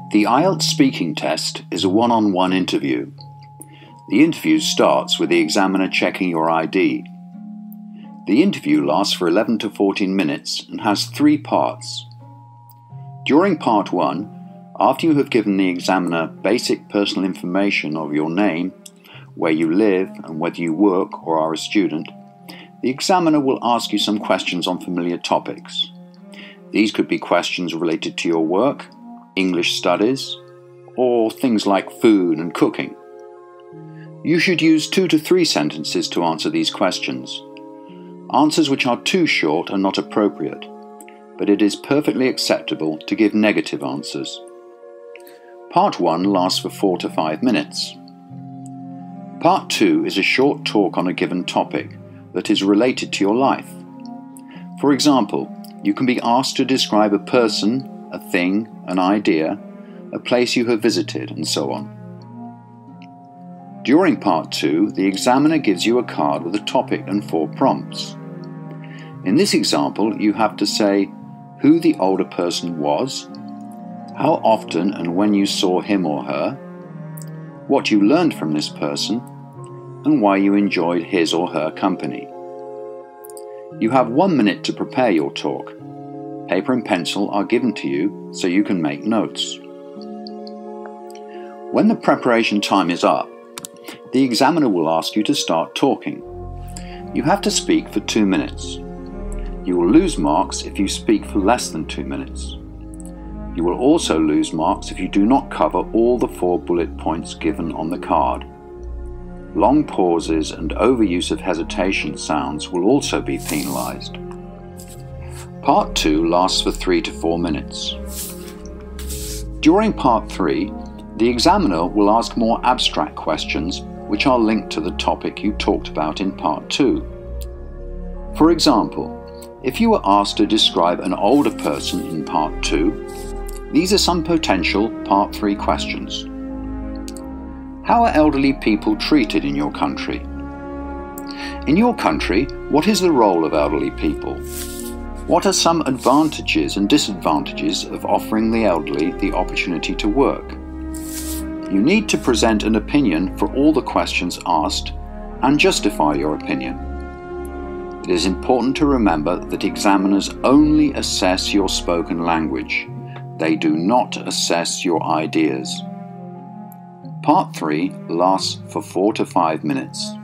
The IELTS speaking test is a one-on-one interview. The interview starts with the examiner checking your ID. The interview lasts for 11 to 14 minutes and has 3 parts. During part 1, after you have given the examiner basic personal information of your name, where you live and whether you work or are a student, the examiner will ask you some questions on familiar topics. These could be questions related to your work, English studies, or things like food and cooking. You should use 2 to 3 sentences to answer these questions. Answers which are too short are not appropriate, but it is perfectly acceptable to give negative answers. Part 1 lasts for 4 to 5 minutes. Part 2 is a short talk on a given topic that is related to your life. For example, you can be asked to describe a person, a thing, an idea, a place you have visited, and so on. During part 2, the examiner gives you a card with a topic and 4 prompts. In this example, you have to say who the older person was, how often and when you saw him or her, what you learned from this person, and why you enjoyed his or her company. You have 1 minute to prepare your talk. Paper and pencil are given to you so you can make notes. When the preparation time is up, the examiner will ask you to start talking. You have to speak for 2 minutes. You will lose marks if you speak for less than 2 minutes. You will also lose marks if you do not cover all the 4 bullet points given on the card. Long pauses and overuse of hesitation sounds will also be penalised. Part 2 lasts for 3 to 4 minutes. During Part 3, the examiner will ask more abstract questions which are linked to the topic you talked about in Part 2. For example, if you were asked to describe an older person in Part 2, these are some potential Part 3 questions. How are elderly people treated in your country? In your country, what is the role of elderly people? What are some advantages and disadvantages of offering the elderly the opportunity to work? You need to present an opinion for all the questions asked and justify your opinion. It is important to remember that examiners only assess your spoken language. They do not assess your ideas. Part 3 lasts for 4 to 5 minutes.